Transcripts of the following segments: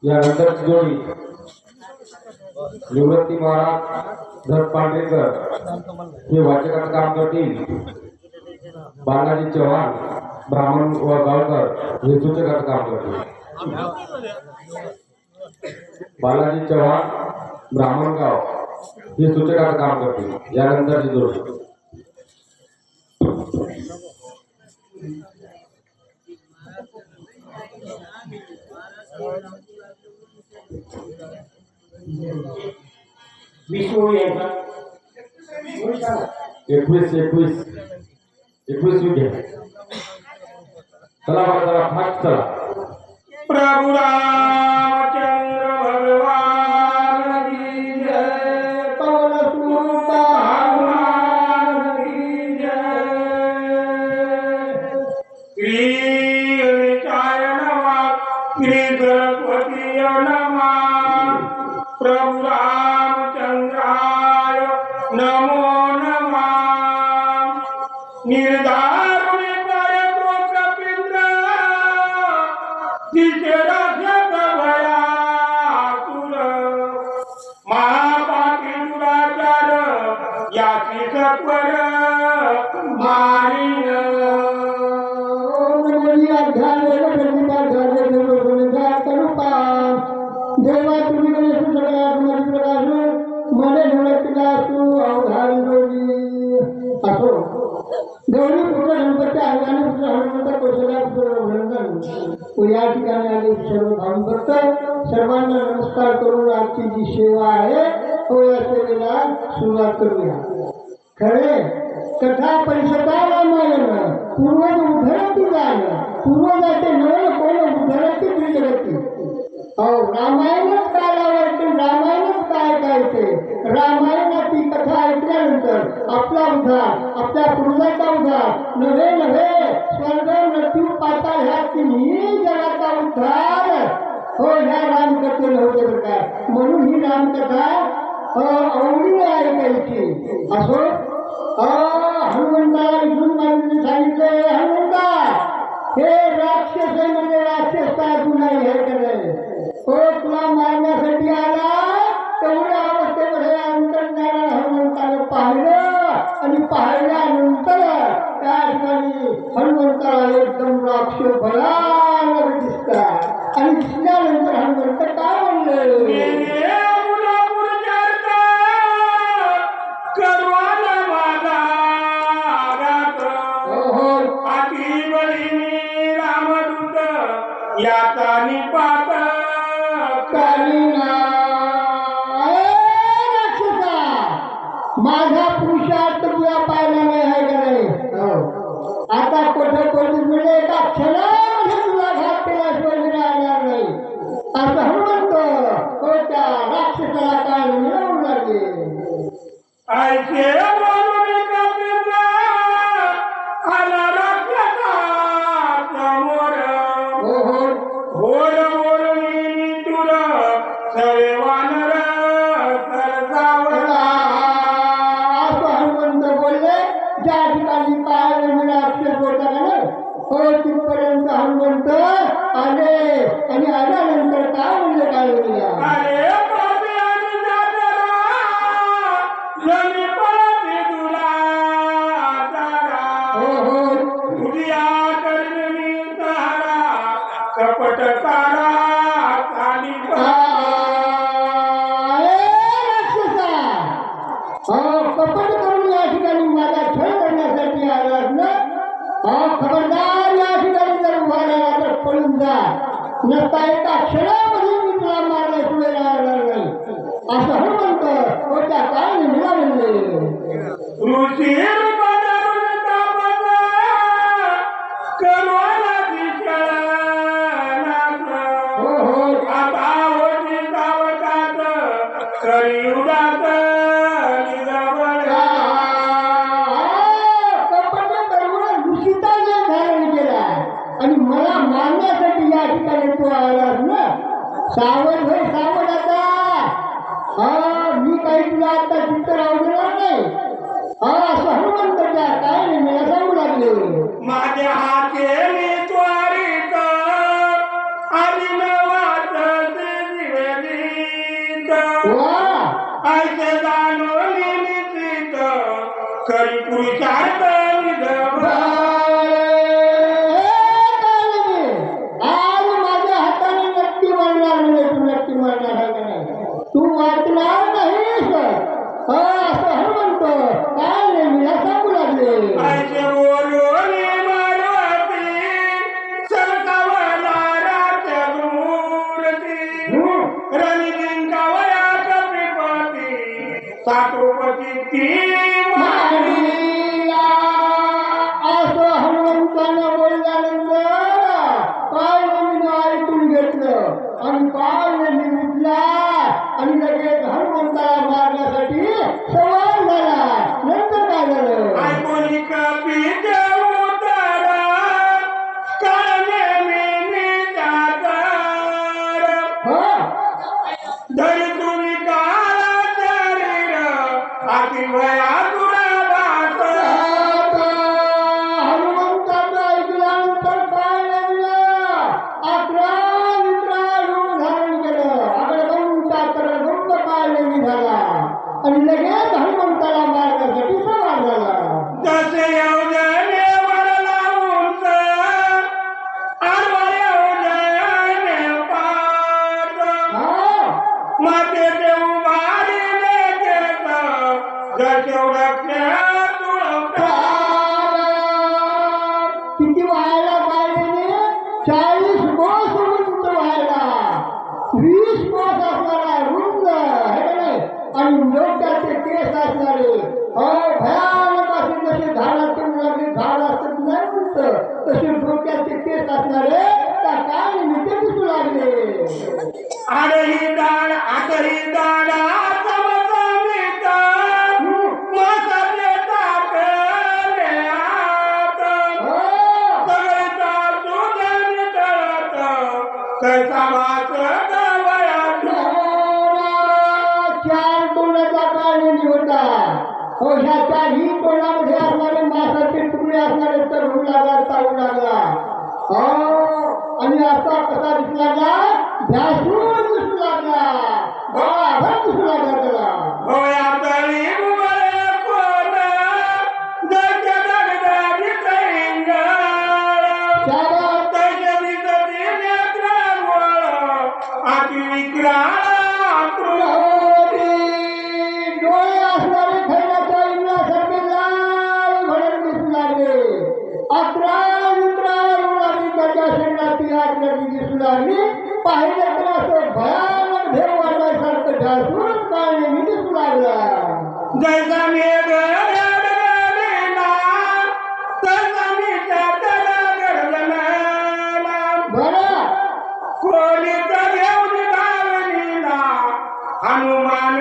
यानंतर जोडी निवृत्ती महाराज धड पांढरेकर हे वाचकात काम करतील। बालाजी चव्हाण ब्राह्मण व गावकर हे सूचकात काम करतील। बालाजी चव्हाण ब्राह्मणगाव हे सूचकात काम करतील। यानंतर जोडी एकवीस घ्या। चला बरं चला फास्ट चला। प्रभु रामचंद्र भगवान की जय, पवन सुत हनुमान की जय। श्री गणेशाय नमः, श्री सरस्वती नमः, प्रभु रामचंद्राय नमो नमः। निर्धारुणी परतो कपिंद्र दिशरक्षक भयासुर, महापापी दुराचार याची सत्वर मारिन। देवा तुम्ही मने निवडू अवधान असो गौरी पूर्ण गणपतीच्या अंगाने हनुमंत कौशल्या या ठिकाणी आले सर्व भावभक्त सर्वांना नमस्कार करून आजची जी सेवा आहे तो या सेवेला सुरुवात करूया। खरे कथा परिषदा रामायण पूर्वज उद्धरती गाण, पूर्वजाचे नवल कोण उद्धरती बिजरती। रामायणच काय आवडते, रामायणच काय ते रामायणाची कथा ऐकल्यानंतर आपला उद्धार, आपल्या पूर्वजाचा उद्धार नव्हे स्वर्ग मृत्यू पाताळ ह्या तिन्ही जगाचा उद्धार ह्या रामकथेला होते बरं काय। म्हणून ही रामकथा आवडीने ऐकायची। असो हनुमंताला इथून माणूस सांगितले, हनुमंता हे राक्षस म्हणजे राक्षस काय तू नाही आहे का नाही, तुला मारण्यासाठी आला। तेवढ्या अवस्थेमध्ये अंतर्ज्ञानाने हनुमंताला पाहिलं आणि पाहिल्यानंतर त्या ठिकाणी हनुमंताला एकदम राक्षस भयानक दिसतात। आणि दिसल्यानंतर हनुमंत काय म्हणले, याचा निपात करीना। राक्षसा माझा पुरुषार्थ तुला पाहिला नाही आहे का नाही। आता कुठे कोणी मिळेल एका क्षणामध्ये तुला घात केल्याशिवाय राहणार नाही असं हनुमंत त्या राक्षसाला काय मिळवून लागले। ऐके तिथपर्यंत हनुमंत आले आणि आल्यानंतर काय म्हणजे काय कपट तारा कपट करून या ठिकाणी माझा छळ करण्यासाठी आलास ना। खबरदार या ठिकाणी जर उभा राहिला तर पळून जा, नसता एका क्षणामध्ये मी तुला मारल्याशिवाय राहणार नाही असं हनुमंत त्या काळाने मला म्हणले। ऋषी आणि मला मारण्यासाठी या ठिकाणी तू आलास ना। सावध होय सावध आता। मी काही तुला आता चित्त राहू देणार नाही असं हनुमंत त्या काय नाही पुरुषार्थ निधव आज माझ्या हाताने नक्की म्हणणार म्हणजे तू नक्की म्हणणार आहे का नाही तू वाचणार नाहीस असं हनुमंत काय नेहमीला सांगू लागले ऐसे बोलून मारुती सरसावणाऱ्याच्या मूर्ती रणजिंकावया कपिपती सातोपती ती मारीला. असं हनुमंतानं बोलल्यानंतर पाळण्याने ऐकून घेतलं आणि पाळण्याने उठला आणि लगेच हनुमंताला मारण्यासाठी सवार झाला नंतर काय झालं ऐकून कपी उतर करणे जातर धरी तुम्ही काळा शरीर अति वया हनुमंताचं ऐकल्यानंतर काय लागलं 11 मित्रांनी धारण केलं गंध पाळणे झाला आणि लगेच हनुमंताला मारण्यासाठी सवार झाला जसे येऊने वरला उंच आडवा येऊने पार माते देऊ मारिले केस जशेवढं किती व्हायला पाहिजे 40 कोस रुंद व्हायला 20 कोस असणारा रुंद आहे का नाही आणि डोक्याचे केस असणारे भयानक असे जसे झाडाचे मुलाचे झाड असतात नाही म्हणत तसे डोक्याचे केस असणारे त्या काय निमित्त दिसू लागले आडही दाड आतही दाड समसमित मसले टाकले आत सगळे ताजून नितळत कैसा वाच गवयात 4 तोंडाचा काळजी होता ह्या 4ही तोंडामध्ये असणारे मासाचे तुकडे असणारे तर होऊ लागला चालू लागला आणि असा कसा दिसू लागला ध्यासून दिसू लागला बळाभर दिसू लागला त्याला भोयातळी उमळे कोण जगच्या दगडाची तैंगळ त्याच्या दिसती नेत्रांवळ अति विक्राळ डोळे असणारे खैराच्या इंद्रासारखे लाल भडक दिसू लागले 11 मित्रांनी त्याच्या शरीराची आकृती दिसू लागली पाहिलं तर असं भयानक भेव वाढल्यासारखं ढासून काळणे दिसू लागला जैसा मेघ गडगडला तसा मी घडला बरं कोणी तर येऊन धावलीला हनुमान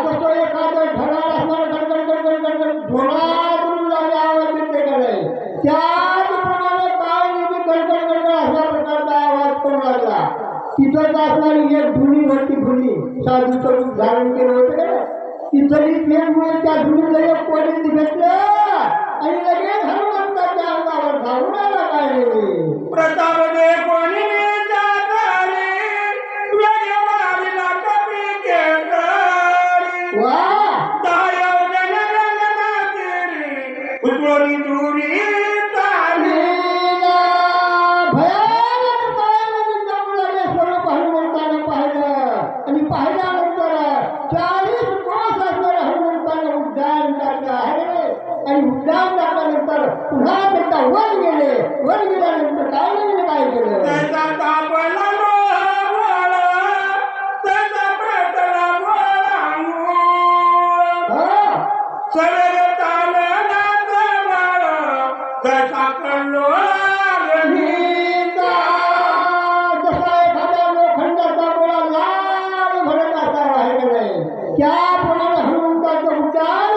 जसं एखादं ढगाळ असणारं गडगड गडगड गडगड धोळातून लागला आवाज येते का नाही त्याचप्रमाणे काळजी गडगड गडगड अशा प्रकारचा आवाज करू लागला तिथंच असणारी एक धुनी होती धुनी साधूचं रूप धारण केलं होतं का तिथली तेमुळे त्या धुनीला एक कोणी घेतलं आणि लगेच हनुमंताच्या अंगावर धावून आला काय प्रताप दे कोणी वा उजवणी दुरी चाली भयानक काळामध्ये जमू लागले स्वरूप हनुमंतानं पाहिलं आणि पाहिल्यानंतर 40 कोस असणाऱ्या हनुमंतानं उड्डाण टाकलं आहे आणि उड्डाण टाकल्यानंतर पुन्हा त्याच्या वर गेल्यानंतर काय केलं त्याचा तापला त्याचा प्रतला सगळे तालनाचं बाळ त्याचा जसा एखाद्या लोखंडाचा गोळा लाल भडक असावा आहे का नाही त्याप्रमाणे हनुमंताचं उड्डाण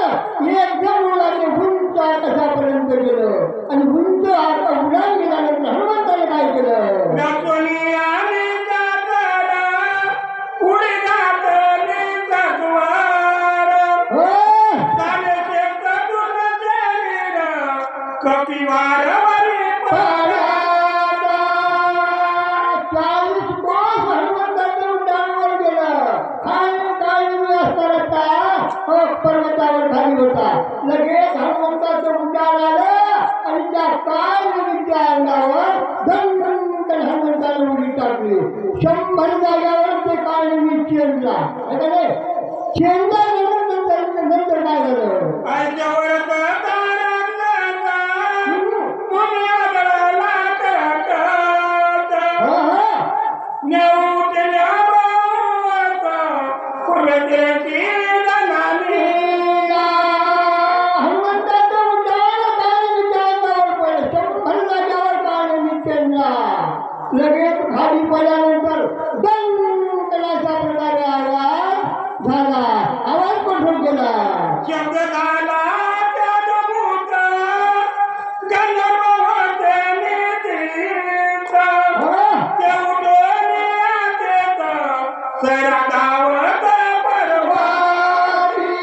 एकदम उडाले उंच आकाशापर्यंत गेलं आणि उंच उडान गेल्यानंतर हनुमंताने काय केलं नकोनी आणि जाताना उडी घातली जगवार चाले शेतातून शरीर कपिवार वरी पाण्याचा 40 कोस हनुमंताचं उड्डाणवर गेलं काय असताना हो पर्वतावर खाली होता. लगेच हनुमंताचं उद्यान आलं आणि त्या काय विद्या अंगावर धन हनुमंताने उडी टाकली. 100 जाग्यावर ते काय चेंजला चेंजला नंतर काय झालं. आईच्यावर लगेच खाली पडल्यानंतर दंकनाचा प्रकारे आवाज झाला. आवाज कोठून गेला. शब्द झाला त्यात गंधर्व होते नितीत. ते उठून येत सैराटावत परवारी.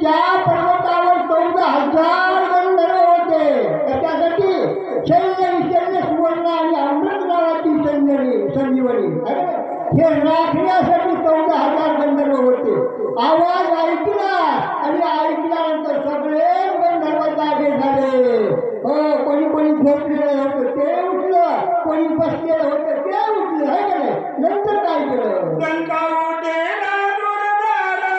त्या पर्वतावर 14,000 गंधर्व होते. त्याच्यासाठी शैल्य सुवर्ण आणि अमृत नावाची संजीवनी हे राखण्यासाठी 14,000 गंधर्व होते. आवाज ऐकला आणि ऐकल्यानंतर सगळे गंधर्व जागे झाले. हो कोणी कोणी झोपलेलं होतं ते उठलं, कोणी बसलेलं होतं ते उठलं आहे का नाही. नंतर काय केलं. गंगा उडेला दुर्धारा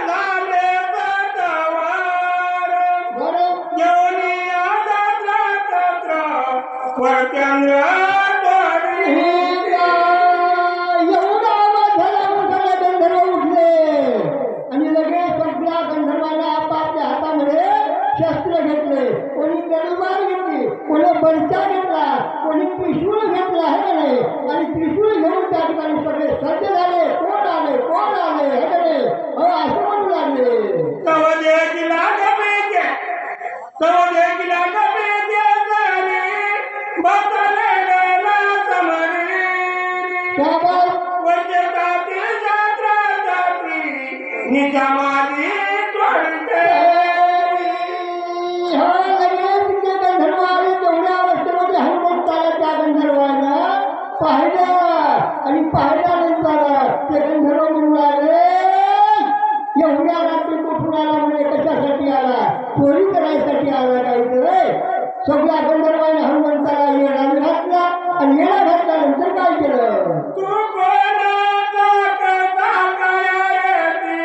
झाले तटवार. जेवणी आदातला तत्र वरत्यांना एवढा आवाज झाला मोठ्याला गंधर्व उठले आणि लगेच सगळ्या गंधर्वांना आपापल्या हातामध्ये शस्त्र घेतले. कोणी तलवार घेतली, कोणी बलचा घेतला, कोणी त्रिशूळ घेतला आहे का नाही. आणि त्रिशूळ घेऊन त्या ठिकाणी सगळे सज्ज झाले. कोण आले आहे का नाही. असं म्हणू लागले. कवदे किला गमेचे बसलेला समरी. त्यावर वरचे जाती जात्रा जाती निजामाली तोडते. गंधर्व आले. तेवढ्या अवस्थेमध्ये हनुमंताला त्या गंधर्वानं पाहिलं आणि पाहिल्यानंतर ते गंधर्व म्हणू लागले एवढ्या रात्री कुठून आला म्हणजे कशासाठी आला. चोरी करायसाठी आला काहीतरी. सगळ्या गंधर्वाने हनुमंताला येणा घातला आणि येणा घातल्यानंतर काय केलं. तू कोणाचा कसा करायची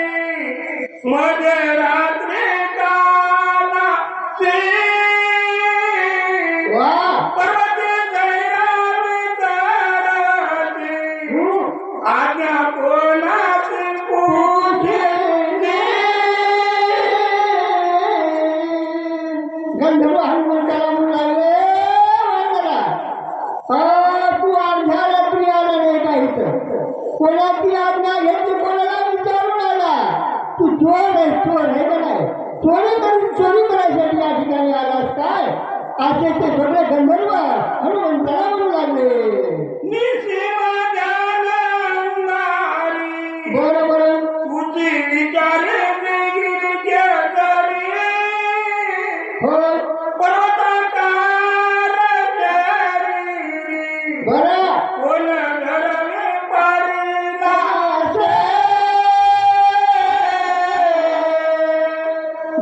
मध्ये रात्री काला वा पर्वती जैरावी चढती. आज्ञा कोणाची गंधर्व हनुमंताला म्हणू लागले तू अर्ध्या रात्री आला नाही का इथं. कोणाची आज्ञा घेतली कोणाला विचारून आला. तू चोर आहे का नाही. चोरी करायसाठी या ठिकाणी आलास काय. असे ते सगळे गंधर्व हनुमंताला म्हणू लागले. बरोबर तुझी विचारे होय पर्वताकार बरं कोण धरले पारीला.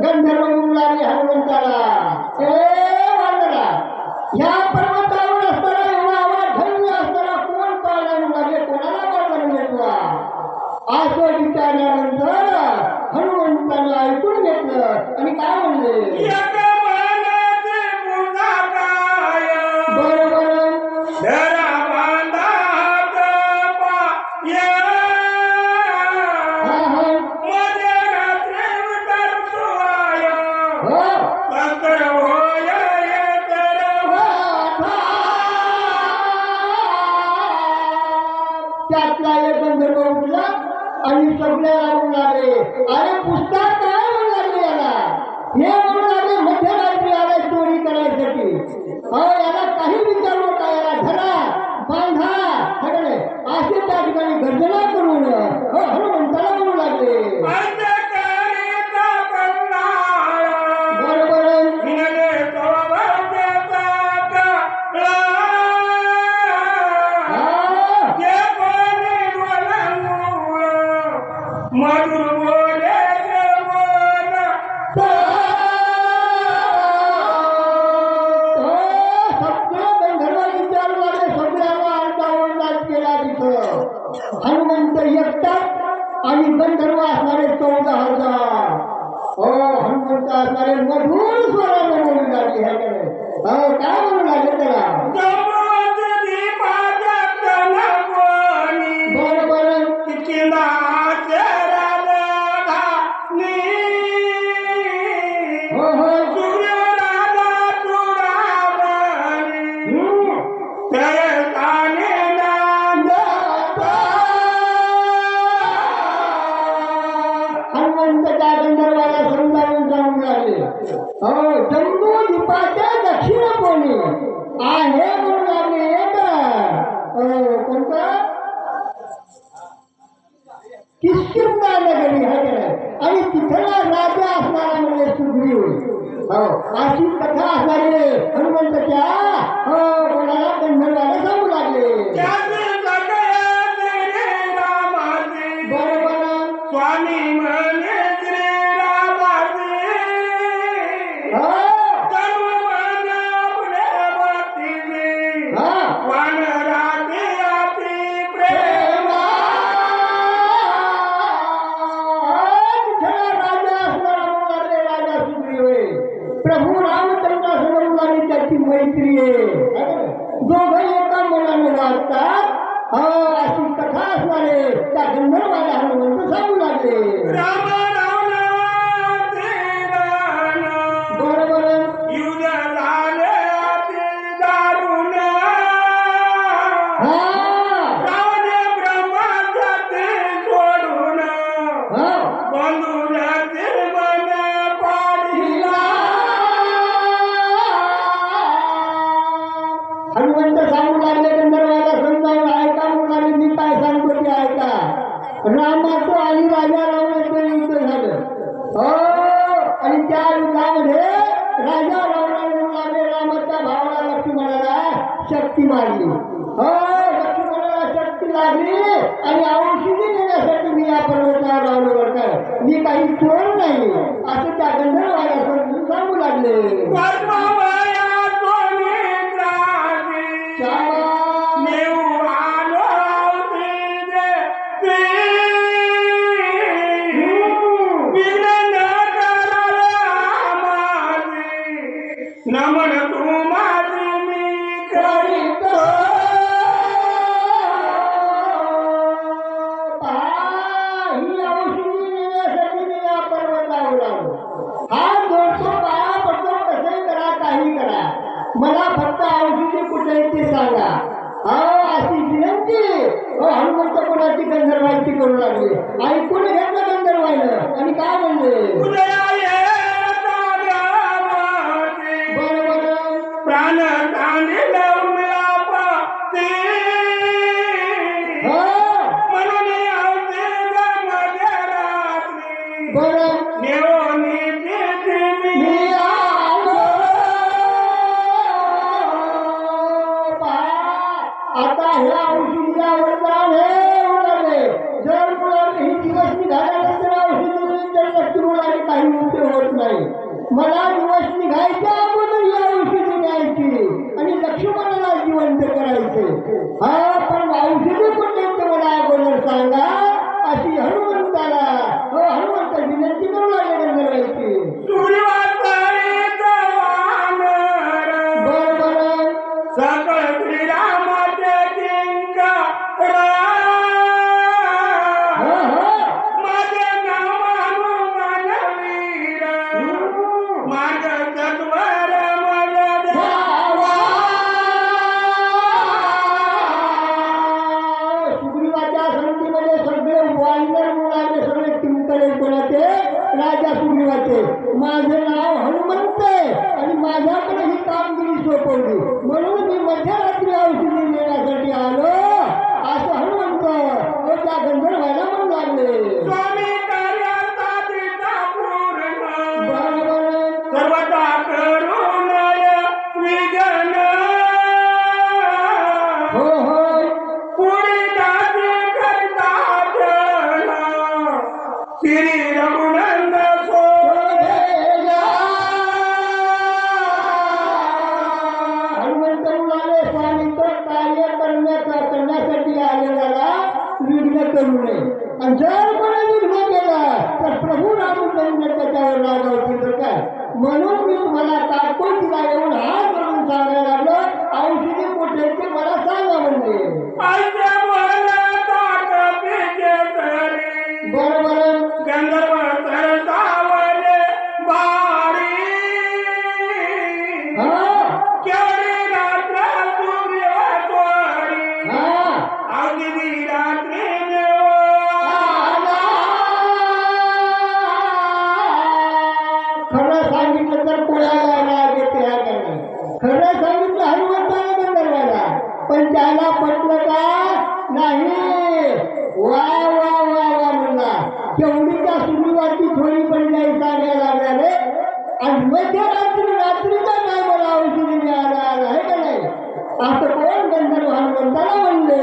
गंधर्व म्हणू लागले हनुमंताला वानरा ह्या पर्वतावर असताना एवढा आवाज धन्य असताना कोण पाळला म्हणू लागले. कोणाला वाढला म्हटला. असं विचारल्यानंतर हनुमंताने ऐकून घेतलं आणि काय म्हणले. बरोबर धरा बांधात पाय हा हा मध्ये रात्री उतरतोय. हो तर होय तर त्यातला एक गंधर्व उठला आणि सगळ्याला म्हणू लागले अरे पुस्तक काय म्हणू लागले याला. हे म्हणू लागले मध्यरात्री आला चोरी करायसाठी. याला काही विचारू नका. याला धरा बांधा सगळे असे त्या ठिकाणी गर्जना करून हनुमंताला म्हणू लागले. बरोबर मा हो काय म्हणू लागले त्याला जमवत दीपाच्या तनकोनी बरं बरं किनाचे राधानी हो हो सूर्य राधा चुडावणी तळकाने नांदता हनुमंत त्या गंधर्वाला समजावून सांगू लागले हो जम्बू दीपाच्या दक्षिण कोणी आहे म्हणून लागले एक कोणतं किष्किंधा नगरी आहे आणि तिथला राजा असणारा म्हणजे सुग्रीव हो अशी कथा असणारे हनुमंताच्या हो कोणाला गंधर्वाला सांगू लागले त्याचे सगळे रामाचे बरोबर स्वामी म्हणे श्रीरामाचे हो तनु म्हणे आपले भक्तीने हा वानराचे अति प्रेम प्रभू रामचंद्रासमोर त्याची मैत्री आहे दोघं एका मनाने वागतात अशी कथा असणारे त्या गंधर्वाला हनुमंत सांगू लागले राम रावणाचे रण बरोबर युद्ध झाले अति दारुण हा रावणे ब्रह्माचे सोडून हा बंधुराचे मन पाडिला हनुमंत सांगू लागले गंधर्वाला समजावून ऐका मुलाने मी काय सांगतो ते ऐका रामाचं आणि राजा रावणाचं युद्ध झालं हो आणि त्या युद्धामध्ये राजा रावणाने लागले रामाच्या भावाला लक्ष्मणाला शक्ती मारली हो लक्ष्मणाला शक्ती लागली आणि औषधी देण्यासाठी मी या पर्वतावर रावलो बरं काय मी काही चोर नाही असं त्या गंधर्वाला समजून सांगू लागले कर्मवया सोनित्राची नेऊ आलो औषधे विघ्न न कराला माझी नमन तू माझी मी करीतो ही औषधी नेण्यासाठी मी या पर्वतावर आलो हा जोडतो पाया पडतो कसंही करा काही करा मला फक्त औषधी कुठे आहे ते सांगा अशी विनंती हनुमंत कोणाची गंधर्वांची करू लागली ऐकून घेतलं गंधर्वानं आणि काय म्हणले उदया येता गावामध्ये बरोबर प्राण कांदिल उमलापते हो म्हणून औषध मध्यरात्री बरं नेवोनी तिथी मी मी आलो. पहा, आता ह्या औषधीला वरदान हे उडाले जर मुलाने ही दिवस निघाल्यानंतर औषधी तर नक्की मुलाने काही उपयोग होत नाही मला दिवस निघायच्या अगोदर ही औषधी द्यायची आणि लक्ष्मणाला जिवंत करायचे हा पण औषधी कुठे ते मला अगोदर सांगा अशी हनुमंताला हनुमंत विनंती करू लागले गंधर्वांची सूर्यवासळीत वानर बरोबर सकळ श्रीरामाचे किंकर हो हो माझे नाव हनुमानवीर मार्ग सत्वर मग द्यावा सुग्रीवाच्या संगतीमध्ये सगळे वानर मुलाचे सगळे किंकरे कोणाचे राजा सुग्रीवाचे माझे नाव हनुमंत आहे आणि माझ्याकडे ही कामगिरी सोपवली म्हणून मी मध्यरात्री औषधी नेण्यासाठी आलो असं हनुमंत त्या गंधर्वाला म्हणू लागले स्वामी कार्यासाठीचा पूर्ण बरोबर सर्वता करुणय विघ्न हो हो पुढे दासी करता जन श्री रघुनंद हनुमंत मुलाने स्वामीचं कार्य करण्यासाठी आलेला विघ्न करू नये आणि जर कोणी विघ्न केलं तर प्रभू रामचंद्र त्याच्यावर रागावतील काय म्हणून मी तुम्हाला तात्पुरतीला येऊन हात जोडून खरं सांगितलं हनुमंताने गंधर्वाला, पण त्याला पटलं का नाही. वा वा वा वा म्हणला, तेवढी त्या सुरुवाती थोडी पण जाई सांगायला लागला रे. आणि रात्रीचा काय मला औषधी मिळाला आहे का नाही, असं कोण गंधर्व हनुमंताला म्हणले.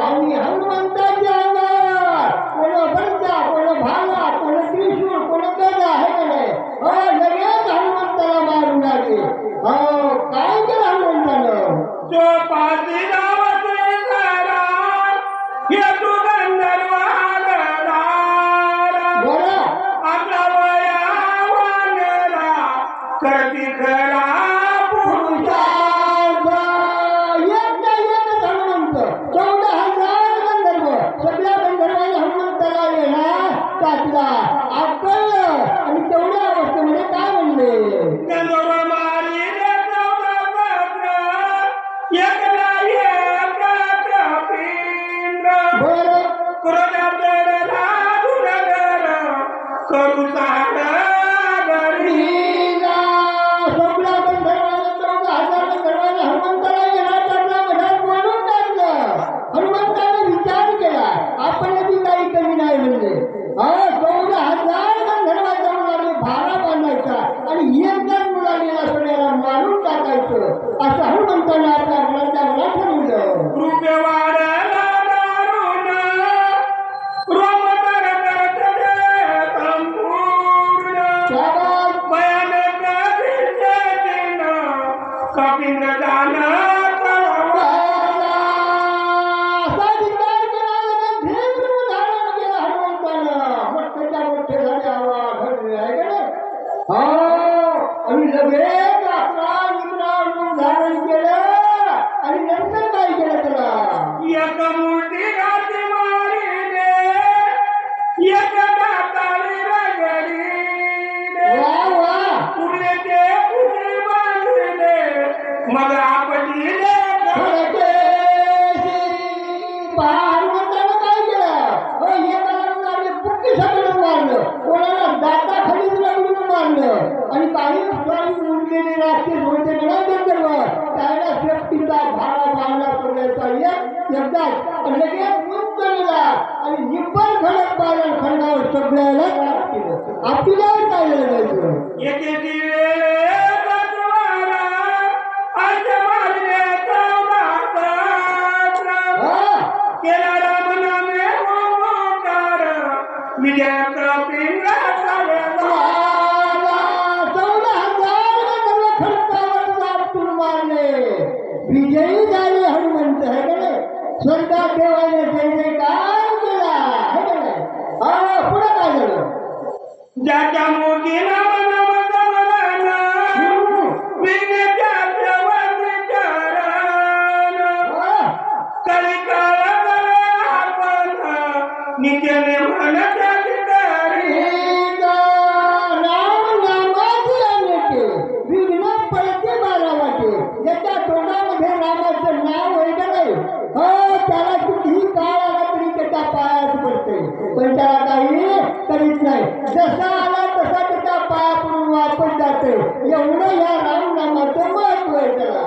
आणि हनुमंताची अंगावर कोण बंदा, कोण भाला, कोण त्रिशूळ, कोण गदा आहे का नाही. लगेच हनुमंताला मारून लागले. काय केलं हनुमंतानं. जो पाची गावाचे घरात हे तू गंधर्वाला आपला वया वानरा करती खरा आणि तेवढ्या अवस्थेमध्ये काय म्हणले. करू हनुमंताला बोलून टाकलं. हनुमंताने विचार केला, आपण काही कमी नाही म्हणले. 14,000 गंधर्वांच्या मुलाने भाला बांधायचा आणि एक जर मुलाने सोन्याला मारून टाकायचं, असं हनुमंताने आपल्या ग्रंथाला ठरवलं. आणि लगेच आपला निम्न धारण केलं आणि नंतर काय केलं त्याला. एक मोठी गाठी मारीने एक दाताळी रगडीने पुढे ते पुढे बांधले मग आपटीले हनुमंतानं काय केलं. एकाला पुट्टी सगळं मारलं, कोणाला दाता खाली मारलं आणि काही उरलेले राष्ट्रीय होते गंधर्व त्याला शेपटीचा भाला बांधला करण्याचा एकदाच लगेच मुंचलेला आणि निब्बल खडक बांधून खंडावर सगळ्याला केलं. आपल्याला काय झालं विजयी झाले हनुमंत आहे का नाही. स्वर्गात देवाने जय काय केला आहे का नाही. पुढे काय झालं. ज्याच्या मोठीला नित्याने म्हणत विघ्न पडते बारावाचे, ज्याच्या तोंडामध्ये रामाचं नाव आहे का नाही, त्याला कितीही काळ आला तरी त्याच्या पायात पडते, पण त्याला काही करीत नाही. जसा आला तसा त्याच्या पाया पडून वापस जाते. एवढं या राम नामाचं महत्व आहे त्याला.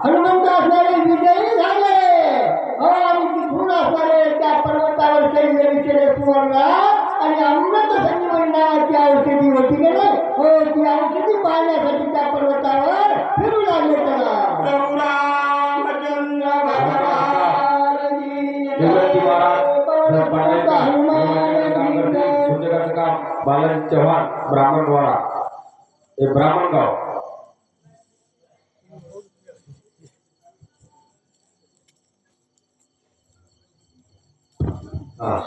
हनुमंत असणारे विजयी झाले. आणि तिथून असणारे त्या पर्वतावर कैवरी केले सुवर्ण आणि अमृत संजीवनी नावाची औषधी होती की नाही, ती औषधी पाहण्यासाठी त्या पर्वतावर फिरू लागले त्याला. बालाजी चव्हाण ब्राह्मणवाडा हे ब्राह्मणगाव हा